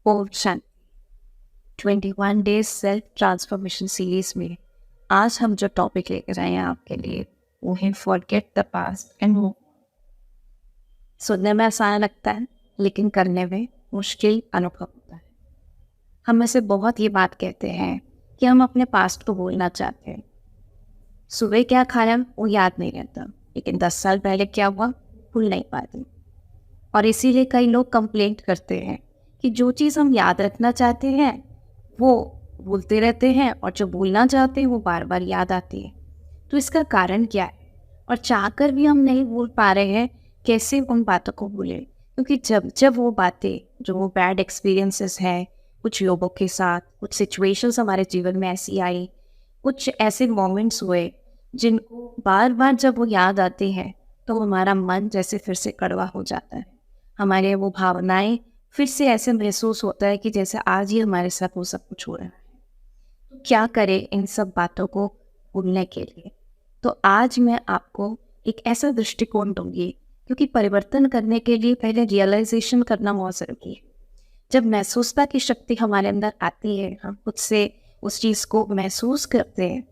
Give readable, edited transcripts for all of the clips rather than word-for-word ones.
Portion 21 days self transformation series में आज हम जो टॉपिक लेकर आए हैं आपके लिए वो है forget the past and move. सुनने में आसान लगता है लेकिन करने में मुश्किल अनुभव होता है। हम में से बहुत ये बात कहते हैं कि हम अपने पास्ट को भूलना चाहते हैं। सुबह क्या खाया वो याद नहीं रहता, लेकिन 10 साल पहले क्या हुआ भूल नहीं पाते। और इसीलिए कई लोग कंप्लेंट करते हैं कि जो चीज़ हम याद रखना चाहते हैं वो भूलते रहते हैं और जो भूलना चाहते हैं वो बार बार याद आती है। तो इसका कारण क्या है? और चाहकर भी हम नहीं भूल पा रहे हैं, कैसे उन बातों को भूलें? क्योंकि जब जब वो बातें, जो वो बैड एक्सपीरियंसेस हैं कुछ लोगों के साथ, कुछ सिचुएशंस हमारे जीवन में ऐसी आई, कुछ ऐसे मोमेंट्स हुए जिनको बार बार जब वो याद आते हैं तो हमारा मन जैसे फिर से कड़वा हो जाता है। हमारे वो भावनाएं फिर से ऐसे महसूस होता है कि जैसे आज ही हमारे साथ वो सब कुछ हो रहा है। तो क्या करें इन सब बातों को भूलने के लिए? तो आज मैं आपको एक ऐसा दृष्टिकोण दूंगी, क्योंकि परिवर्तन करने के लिए पहले रियलाइजेशन करना बहुत ज़रूरी है। जब महसूसता की शक्ति हमारे अंदर आती है, हम खुद से उस चीज़ को महसूस करते हैं,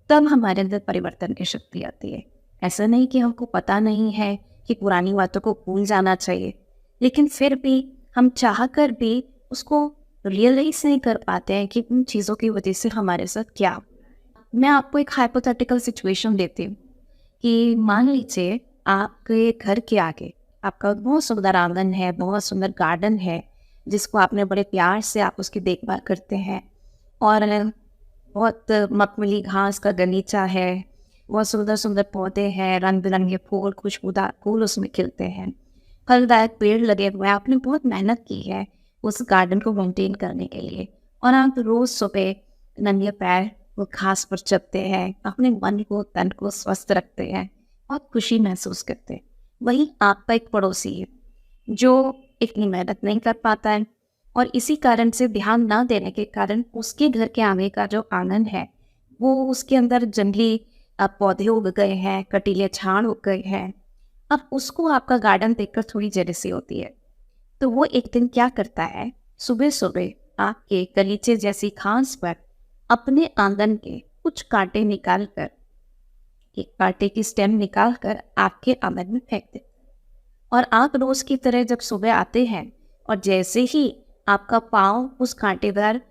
तब हमारे अंदर परिवर्तन की शक्ति आती है। ऐसा नहीं कि हमको पता नहीं है कि पुरानी बातों को भूल जाना चाहिए, लेकिन फिर भी हम चाह कर भी उसको रियलाइज नहीं कर पाते हैं कि उन चीज़ों की वजह से हमारे साथ क्या। मैं आपको एक हाइपोथेटिकल सिचुएशन देती हूँ कि मान लीजिए आपके घर के आगे आपका बहुत सुंदर आंगन है, बहुत सुंदर गार्डन है, जिसको आपने बड़े प्यार से आप उसकी देखभाल करते हैं, और बहुत मखमली घास का गलीचा है, बहुत सुंदर सुंदर पौधे हैं, रंग बिरंगे फूल, खुशबूदार फूल उसमें खिलते हैं, फलदायक पेड़ लगे हुए हैं। आपने बहुत मेहनत की है उस गार्डन को मेंटेन करने के लिए, और आप रोज़ सुबह नंगे पैर वो घास पर चलते हैं, अपने मन को, तन को स्वस्थ रखते हैं, बहुत खुशी महसूस करते हैं। वहीं आपका एक पड़ोसी है जो इतनी मेहनत नहीं कर पाता है, और इसी कारण से ध्यान ना देने के कारण उसके घर के आगे का जो आंगन है वो उसके अंदर जंगली पौधे उग गए हैं, कटीले झाड़ उग गए हैं। अब उसको आपका गार्डन देखकर थोड़ी जेलसी होती है, तो वो एक दिन क्या करता है, सुबह सुबह आपके गलीचे जैसी घास पर अपने आंगन के कुछ कांटे निकाल कर, एक कांटे की स्टेम निकाल कर आपके आंगन में फेंक दे। और आप रोज की तरह जब सुबह आते हैं और जैसे ही आपका पाँव उस कांटेदार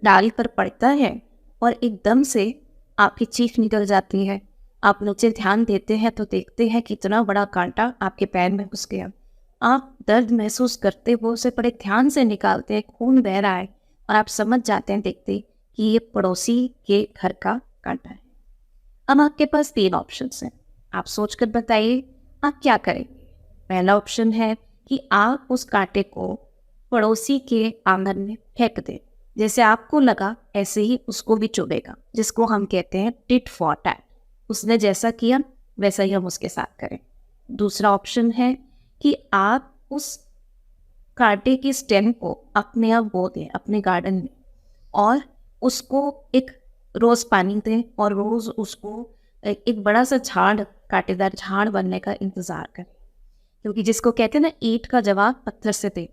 डाल पर पड़ता है और एकदम से आपकी चीख निकल जाती है, आप नीचे ध्यान देते हैं तो देखते हैं कितना बड़ा कांटा आपके पैर में घुस गया। आप दर्द महसूस करते हुए उसे बड़े ध्यान से निकालते हैं, खून बह रहा है, और आप समझ जाते हैं देखते कि ये पड़ोसी के घर का कांटा है। अब आपके पास 3 ऑप्शंस हैं, आप सोचकर बताइए आप क्या करेंगे। पहला ऑप्शन है कि आप उस कांटे को पड़ोसी के आंगन में फेंक दें, जैसे आपको लगा ऐसे ही उसको भी चुभेगा, जिसको हम कहते हैं टिट फॉर टैट। उसने जैसा किया वैसा ही हम उसके साथ करें। दूसरा ऑप्शन है कि आप उस कांटे की स्टेम को अपने आप बो दें अपने गार्डन में, और उसको एक रोज़ पानी दें, और रोज़ उसको एक बड़ा सा झाड़, कांटेदार झाड़ बनने का इंतज़ार करें। क्योंकि जिसको कहते हैं ना, ईंट का जवाब पत्थर से दे,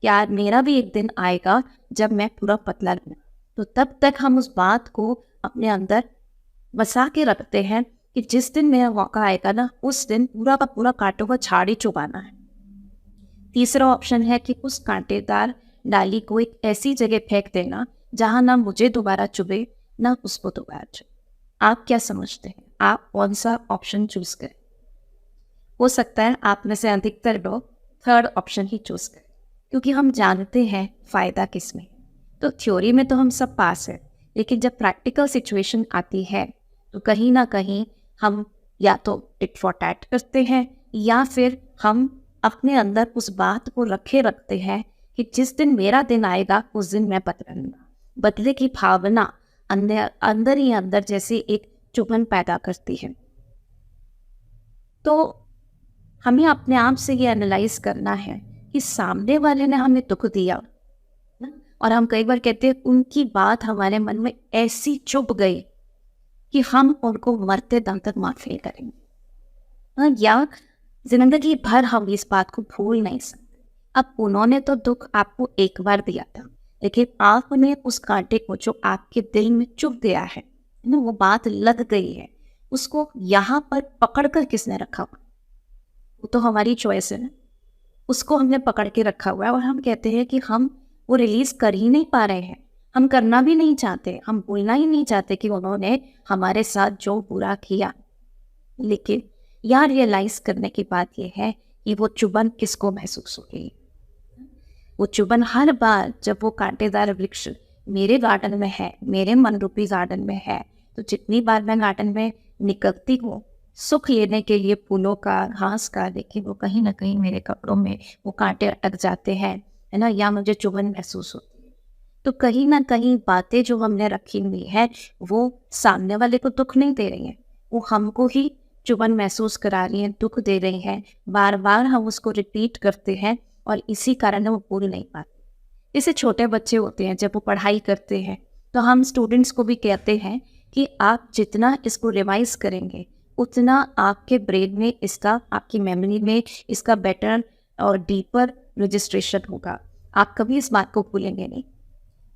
यार मेरा भी एक दिन आएगा जब मैं पूरा पतला रहूँ। तो तब तक हम उस बात को अपने अंदर बसा के रखते हैं कि जिस दिन मेरा मौका आएगा ना, उस दिन पूरा का पूरा कांटों का झाड़ ही चुबाना है। तीसरा ऑप्शन है कि उस कांटेदार डाली को एक ऐसी जगह फेंक देना जहाँ ना मुझे दोबारा चुभे ना उसको दोबारा चुभे। आप क्या समझते हैं, आप कौन सा ऑप्शन चूज करें? हो सकता है आप में से अधिकतर लोग थर्ड ऑप्शन ही चूज करें, क्योंकि हम जानते हैं फ़ायदा किस में। तो थ्योरी में तो हम सब पास हैं, लेकिन जब प्रैक्टिकल सिचुएशन आती है तो कहीं ना कहीं हम या तो टिट फॉर टैट करते हैं, या फिर हम अपने अंदर उस बात को रखे रखते हैं कि जिस दिन मेरा दिन आएगा उस दिन मैं बदलूंगा। बदले की भावना अंदर अंदर ही अंदर जैसे एक चुभन पैदा करती है। तो हमें अपने आप से ये एनालाइज करना है कि सामने वाले ने हमें दुख दिया ना, और हम कई बार कहते हैं उनकी बात हमारे मन में ऐसी चुभ गई कि हम उनको मरते दम तक माफ नहीं करेंगे, या जिंदगी भर हम इस बात को भूल नहीं सकते। अब उन्होंने तो दुख आपको एक बार दिया था, लेकिन आपने उस कांटे को जो आपके दिल में चुभ गया है ना, वो बात लग गई है, उसको यहाँ पर पकड़ कर किसने रखा हुआ? वो तो हमारी चॉइस है ना। उसको हमने पकड़ के रखा हुआ है और हम कहते हैं कि हम वो रिलीज कर ही नहीं पा रहे हैं, हम करना भी नहीं चाहते, हम भूलना ही नहीं चाहते कि उन्होंने हमारे साथ जो बुरा किया। लेकिन यहाँ रियलाइज करने की बात यह है कि वो चुभन किसको महसूस होगी। वो चुभन हर बार जब वो कांटेदार वृक्ष मेरे गार्डन में है, मेरे मनरूपी गार्डन में है, तो जितनी बार मैं गार्डन में निकलती हूँ सुख लेने के लिए फूलों का, घास का, लेकिन वो कहीं ना कहीं मेरे कपड़ों में वो कांटे अटक जाते हैं, है ना, या मुझे चुभन महसूस होती है। तो कहीं ना कहीं बातें जो हमने रखी हुई है वो सामने वाले को दुख नहीं दे रही हैं, वो हमको ही चुभन महसूस करा रही हैं, दुख दे रही हैं। बार बार हम उसको रिपीट करते हैं और इसी कारण वो भूल नहीं पाते। जैसे छोटे बच्चे होते हैं, जब वो पढ़ाई करते हैं तो हम स्टूडेंट्स को भी कहते हैं कि आप जितना इसको रिवाइज करेंगे उतना आपके ब्रेन में इसका, आपकी मेमोरी में इसका बेटर और डीपर रजिस्ट्रेशन होगा। आप कभी इस बात को भूलेंगे नहीं।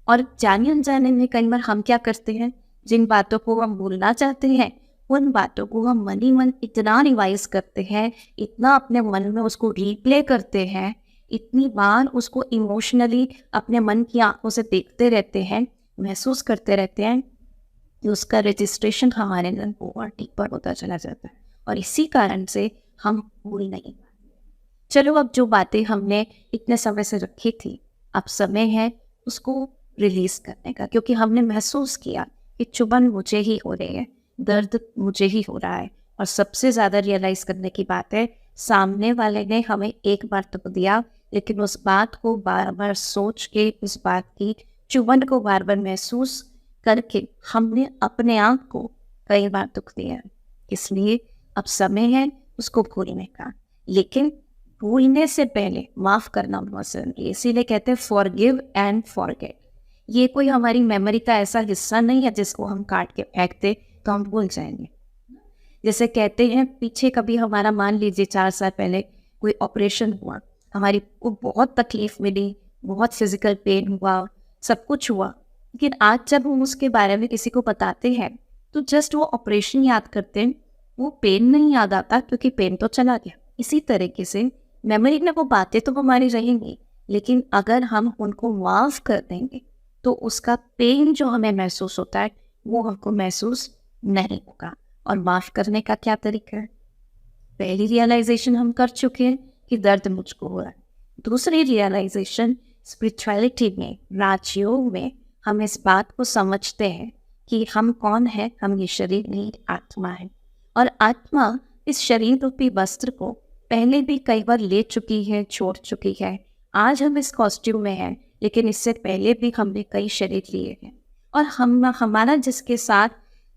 और जाने अनजाने में कई बार हम क्या करते हैं, जिन बातों को हम भूलना चाहते हैं उन बातों को हम मन ही मन इतना रिवाइज करते हैं, इतना अपने मन में उसको रिप्ले करते हैं, इतनी बार उसको इमोशनली अपने मन की आंखों से देखते रहते हैं, महसूस करते रहते हैं कि उसका रजिस्ट्रेशन हमारे अंदर और डीपर होता चला जाता है और इसी कारण से हम भूल नहीं पाते। चलो, अब जो बातें हमने इतने समय से रखी थी, अब समय है उसको रिलीज करने का, क्योंकि हमने महसूस किया कि चुभन मुझे ही हो रही है, दर्द मुझे ही हो रहा है। और सबसे ज़्यादा रियलाइज करने की बात है, सामने वाले ने हमें एक बार तो दिया, लेकिन उस बात को बार बार सोच के, उस बात की चुभन को बार बार महसूस करके हमने अपने आप को कई बार दुख दिया। इसलिए अब समय है उसको भूलने का, लेकिन भूलने से पहले माफ करना बहुत जरूरी है। इसीलिए कहते हैं फॉरगिव एंड फॉरगेट। ये कोई हमारी मेमोरी का ऐसा हिस्सा नहीं है जिसको हम काट के फेंक दे तो हम भूल जाएंगे। जैसे कहते हैं, पीछे कभी हमारा, मान लीजिए 4 साल पहले कोई ऑपरेशन हुआ, हमारी को बहुत तकलीफ मिली, बहुत फिजिकल पेन हुआ, सब कुछ हुआ, लेकिन आज जब हम उसके बारे में किसी को बताते हैं तो जस्ट वो ऑपरेशन याद करते हैं, वो पेन नहीं याद आता, क्योंकि पेन तो चला गया। इसी तरीके से मेमोरी में वो बातें तो हमारी रहेंगी, लेकिन अगर हम उनको माफ कर देंगे तो उसका पेन जो हमें महसूस होता है वो हमको महसूस नहीं होगा। और माफ करने का क्या तरीका है? पहली रियलाइजेशन हम कर चुके हैं कि दर्द मुझको हो रहा है। दूसरी रियलाइजेशन, स्पिरिचुअलिटी में, राजयोग में हम इस बात को समझते हैं कि हम कौन है, हम ये शरीर नहीं, आत्मा है। और आत्मा इस शरीर रूपी वस्त्र को पहले भी कई बार ले चुकी है, छोड़ चुकी है। आज हम इस कॉस्ट्यूम में हैं, लेकिन इससे पहले भी हमने कई शरीर लिए हैं। और हमारा जिसके साथ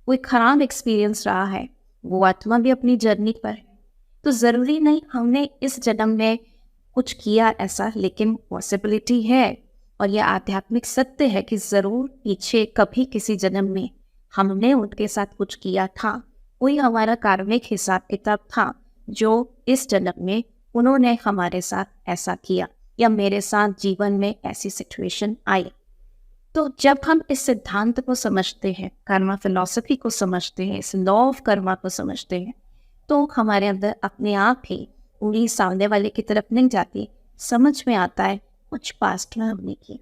कोई खराब एक्सपीरियंस रहा है, वो आत्मा भी अपनी जर्नी पर है। तो ज़रूरी नहीं हमने इस जन्म में कुछ किया ऐसा, लेकिन पॉसिबिलिटी है और यह आध्यात्मिक सत्य है कि ज़रूर पीछे कभी किसी जन्म में हमने उनके साथ कुछ किया था, कोई हमारा कार्मिक हिसाब किताब था जो इस जन्म में उन्होंने हमारे साथ ऐसा किया, या मेरे साथ जीवन में ऐसी सिचुएशन आई। तो जब हम इस सिद्धांत को समझते हैं, कर्मा फिलॉसफी को समझते हैं, इस लॉ ऑफ कर्मा को समझते हैं, तो हमारे अंदर अपने आप ही उंगली सामने वाले की तरफ नहीं जाती, समझ में आता है कुछ पास्ट में हमने किया।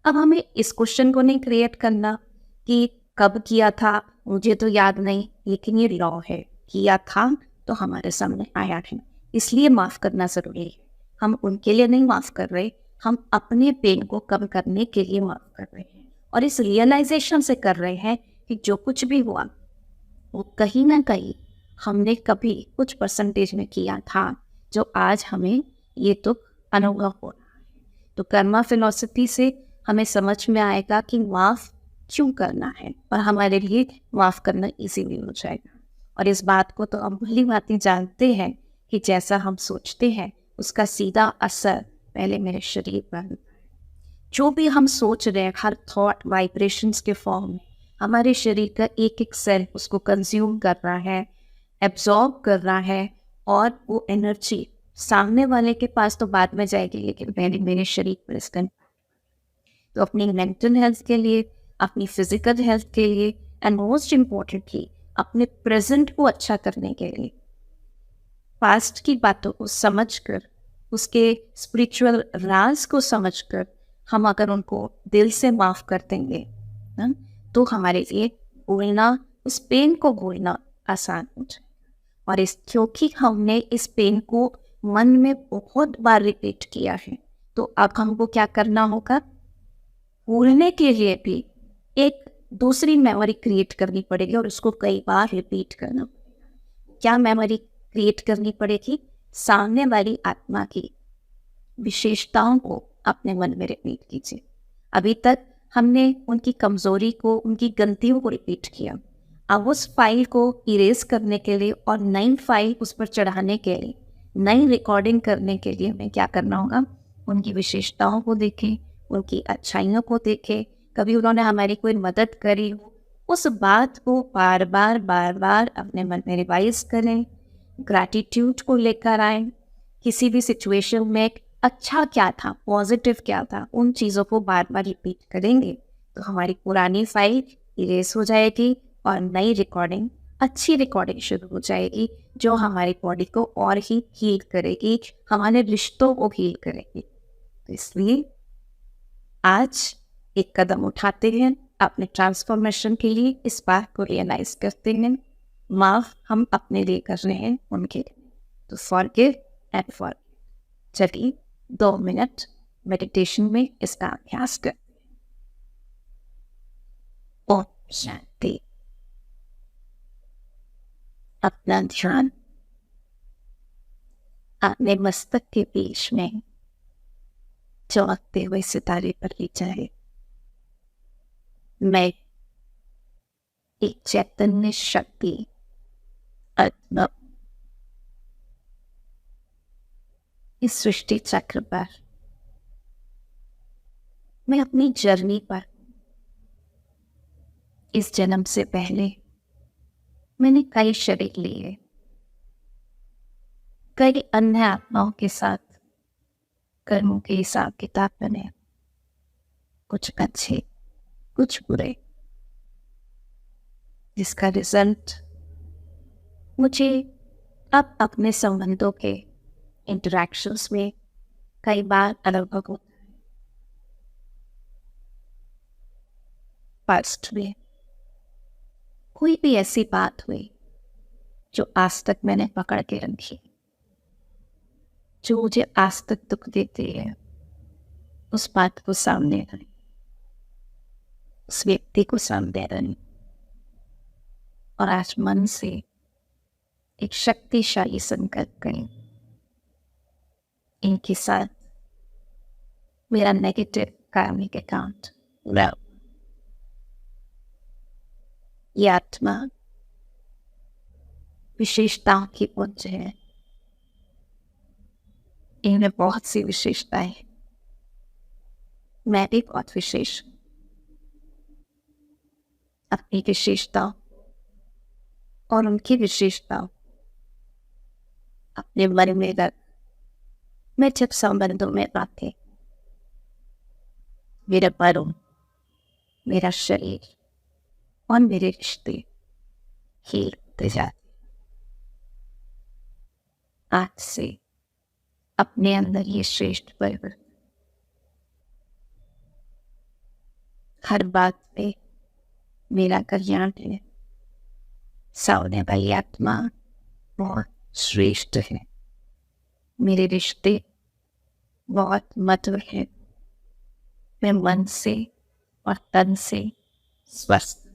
अब हमें इस क्वेश्चन को नहीं क्रिएट करना कि कब किया था, मुझे तो याद नहीं, लेकिन ये लॉ है, किया था तो हमारे सामने आया है, इसलिए माफ करना जरूरी है। हम उनके लिए नहीं माफ कर रहे, हम अपने पेन को कम करने के लिए माफ कर रहे हैं। और इस रियलाइजेशन से कर रहे हैं कि जो कुछ भी हुआ वो कहीं ना कहीं हमने कभी कुछ परसेंटेज में किया था, जो आज हमें ये दुख अनुभव हो रहा है। तो कर्मा फिलॉसफी से हमें समझ में आएगा कि माफ क्यों करना है, और हमारे लिए माफ करना इजीली हो जाएगा। और इस बात को तो हम भली भांति जानते हैं कि जैसा हम सोचते हैं उसका सीधा असर पहले मेरे शरीर पर होता है। जो भी हम सोच रहे हैं, हर थॉट वाइब्रेशंस के फॉर्म में हमारे शरीर का एक एक सेल उसको कंज्यूम कर रहा है, एब्जॉर्ब कर रहा है, और वो एनर्जी सामने वाले के पास तो बाद में जाएगी, लेकिन पहले मेरे शरीर पर इसका। तो अपनी मेंटल हेल्थ के लिए, अपनी फिजिकल हेल्थ के लिए, एंड मोस्ट इम्पोर्टेंटली अपने प्रेजेंट को अच्छा करने के लिए, पास्ट की बातों को समझकर, उसके स्पिरिचुअल राज को समझकर हम अगर उनको दिल से माफ़ कर देंगे ना, तो हमारे लिए भूलना, उस पेन को भूलना आसान हो जाए। और इस क्योंकि हमने इस पेन को मन में बहुत बार रिपीट किया है, तो अब हमको क्या करना होगा, भूलने के लिए भी एक दूसरी मेमोरी क्रिएट करनी पड़ेगी और उसको कई बार रिपीट करना। क्या मेमोरी क्रिएट करनी पड़ेगी? सामने वाली आत्मा की विशेषताओं को अपने मन में रिपीट कीजिए। अभी तक हमने उनकी कमजोरी को, उनकी गलतियों को रिपीट किया। अब उस फाइल को इरेज करने के लिए और नई फाइल उस पर चढ़ाने के लिए, नई रिकॉर्डिंग करने के लिए हमें क्या करना होगा, उनकी विशेषताओं को देखें, उनकी अच्छाइयों को देखें, कभी उन्होंने हमारी कोई मदद करी हो, उस बात को बार बार अपने मन में रिवाइज करें, ग्रैटिट्यूड को लेकर आए, किसी भी सिचुएशन में अच्छा क्या था, पॉजिटिव क्या था, उन चीज़ों को बार बार रिपीट करेंगे तो हमारी पुरानी फाइल इरेज हो जाएगी और नई रिकॉर्डिंग, अच्छी रिकॉर्डिंग शुरू हो जाएगी जो हमारी बॉडी को और ही हील करेगी, हमारे रिश्तों को हील करेगी। तो इसलिए आज एक कदम उठाते हैं अपने ट्रांसफॉर्मेशन के लिए, इस बात को रियलाइज करते हैं, माफ हम अपने लिए कर रहे हैं उनके लिए। तो फॉरगिव एंड फॉरगिव। चलिए 2 मिनट मेडिटेशन में इसका अभ्यास कर। ओम शांति। अपना ध्यान अपने मस्तक के बीच में चमकते हुए सितारे पर ले जाए। मैं एक चैतन्य शक्ति आत्मा इस सृष्टि चक्र पर, मैं अपनी जर्नी पर, इस जन्म से पहले मैंने कई शरीर लिए, कई अन्य आत्माओं के साथ कर्मों के हिसाब किताब बने, कुछ अच्छे कुछ बुरे, जिसका रिजल्ट मुझे अब अपने संबंधों के इंटरैक्शंस में कई बार अनुभव होता है। पास्ट में कोई भी ऐसी बात हुई जो आज तक मैंने पकड़ के रखी, जो मुझे आज तक दुख देती है, उस बात को सामने लाए, उस व्यक्ति को सामने लाए और आज मन से एक शक्तिशाली संकल्प करें, इनके साथ मेरा नेगेटिव कार्मिक अकाउंट लो। ये आत्मा विशेषताओं की पुंज है, इनमें बहुत सी विशेषताएं, मैं भी बहुत विशेष हूं। अपनी विशेषताओं और उनकी विशेषताओं अपने मन में रख, मैं जब संबंधों में आते, मेरा मन, मेरा शरीर और मेरे रिश्ते हील होते जाते। आज से अपने अंदर ये श्रेष्ठ परिवर्तन, हर बात पे मेरा कल्याण है, सामने वाली आत्मा बहुत श्रेष्ठ है, मेरे रिश्ते बहुत मधुर हैं, मैं मन से और तन से स्वस्थ,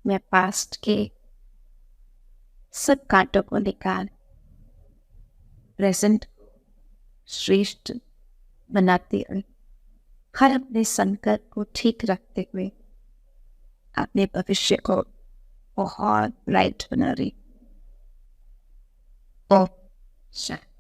मैं पास्ट के सब कांटों को निकाल प्रेजेंट श्रेष्ठ बनाते हुए, हर अपने संकल्प को ठीक रखते हुए अपने भविष्य को बहुत ब्राइट बना रही। ओम शांति।